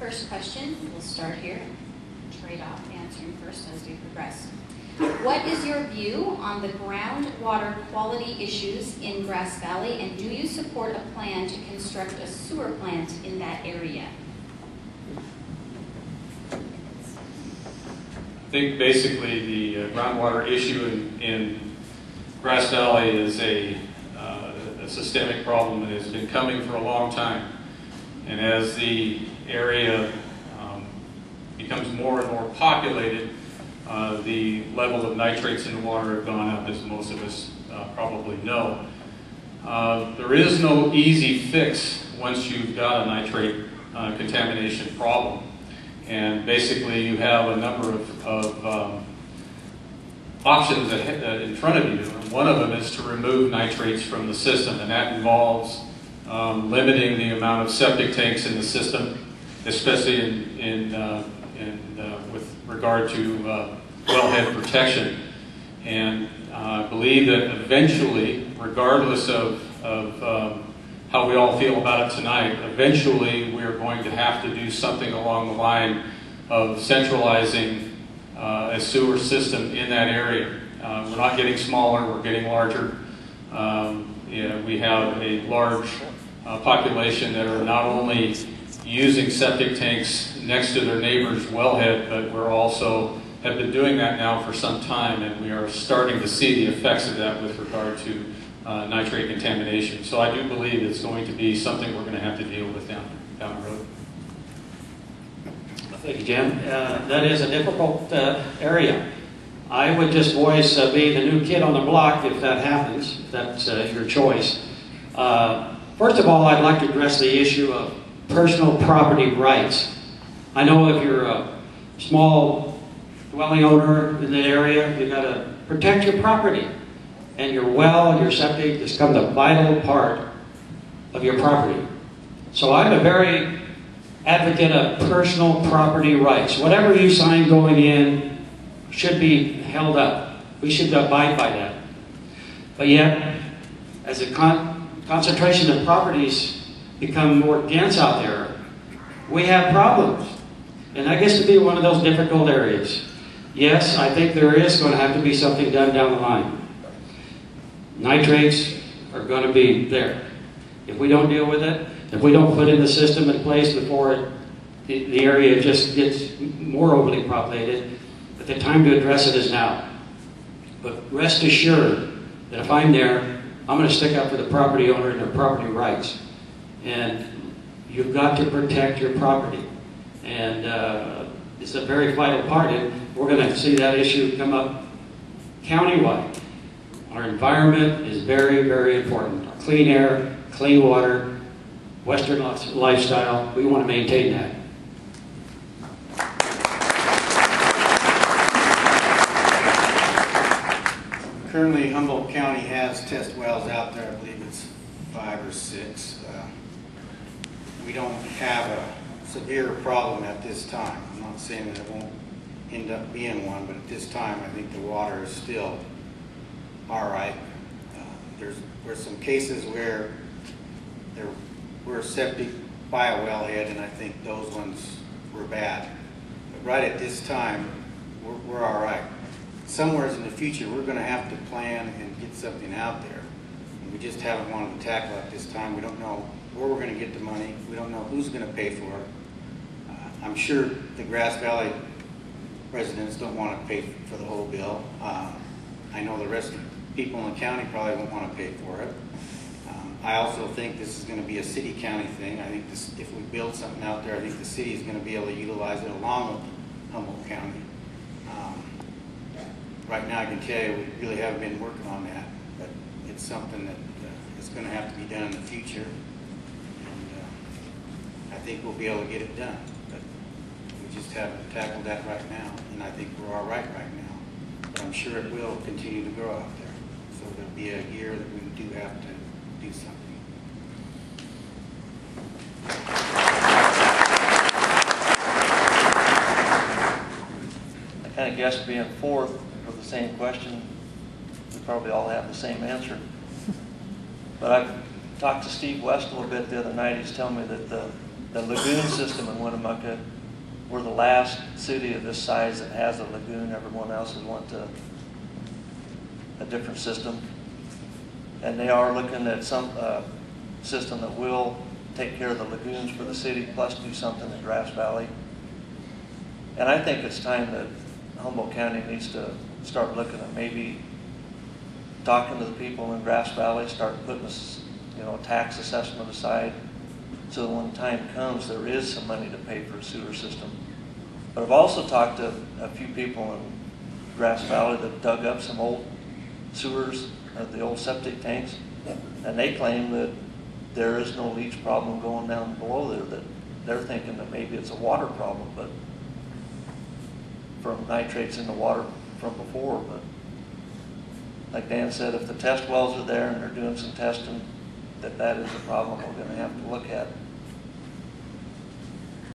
first question. We'll start here. Trade off answering first as we progress. What is your view on the groundwater quality issues in Grass Valley, and do you support a plan to construct a sewer plant in that area? I think basically the groundwater issue in Grass Valley is a systemic problem that has been coming for a long time. And as the area becomes more and more populated, the level of nitrates in the water have gone up, as most of us probably know. There is no easy fix once you've got a nitrate contamination problem. And basically you have a number of options in front of you. And one of them is to remove nitrates from the system, and that involves limiting the amount of septic tanks in the system, especially with regard to wellhead protection. And I believe that eventually, regardless of how we all feel about it tonight, eventually we are going to have to do something along the line of centralizing a sewer system in that area. We're not getting smaller, we're getting larger. We have a large population that are not only using septic tanks next to their neighbor's wellhead, but we're also have been doing that now for some time, and we are starting to see the effects of that with regard to nitrate contamination. So I do believe it's going to be something we're going to have to deal with down the road. Thank you, Jim. That is a difficult area. I would just voice being the new kid on the block if that happens, if that's your choice. First of all, I'd like to address the issue of personal property rights. I know if you're a small dwelling owner in the area, you've got to protect your property. And your well and your septic becomes a vital part of your property. So I'm a very advocate of personal property rights. Whatever you sign going in should be held up. We should abide by that. But yet, as a concentration of properties become more dense out there, we have problems. And that gets to be one of those difficult areas. Yes, I think there is going to have to be something done down the line. Nitrates are going to be there. If we don't deal with it, if we don't put in the system in place before the area just gets more overly populated, that the time to address it is now. But rest assured that if I'm there, I'm going to stick up for the property owner and their property rights. And you've got to protect your property. And it's a very vital part. And we're going to see that issue come up countywide. Our environment is very, very important. Our clean air, clean water, Western lifestyle, we want to maintain that. Currently, Humboldt County has test wells out there. I believe it's 5 or 6. We don't have a severe problem at this time. I'm not saying that it won't end up being one, but at this time, I think the water is still all right. There's some cases where there were septic by a wellhead, and I think those ones were bad. But right at this time, we're all right. Somewhere in the future, we're going to have to plan and get something out there. And we just haven't wanted to tackle it this time. We don't know where we're going to get the money. We don't know who's going to pay for it. I'm sure the Grass Valley residents don't want to pay for the whole bill. I know the rest of the people in the county probably won't want to pay for it. I also think this is going to be a city-county thing. I think this, if we build something out there, I think the city is going to be able to utilize it along with Humboldt County. Right now, I can tell you, we really haven't been working on that, but it's something that is going to have to be done in the future. And I think we'll be able to get it done, but we just haven't tackled that right now, and I think we're all right now. But I'm sure it will continue to grow out there. So there'll be a year that we do have to do something. I kind of guessed being fourth with the same question, we probably all have the same answer. But I talked to Steve West a little bit the other night. He's telling me that the the lagoon system in Winnemucca, we're the last city of this size that has a lagoon. Everyone else has went to a different system. And they are looking at some system that will take care of the lagoons for the city, plus do something in Grass Valley. And I think it's time that Humboldt County needs to start looking at maybe talking to the people in Grass Valley, start putting a tax assessment aside, so that when time comes, there is some money to pay for a sewer system. But I've also talked to a few people in Grass Valley that dug up some old sewers, the old septic tanks, and they claim that there is no leach problem going down below there, that they're thinking that maybe it's a water problem, but from nitrates in the water from before. But like Dan said, if the test wells are there and they're doing some testing, that is a problem we're going to have to look at.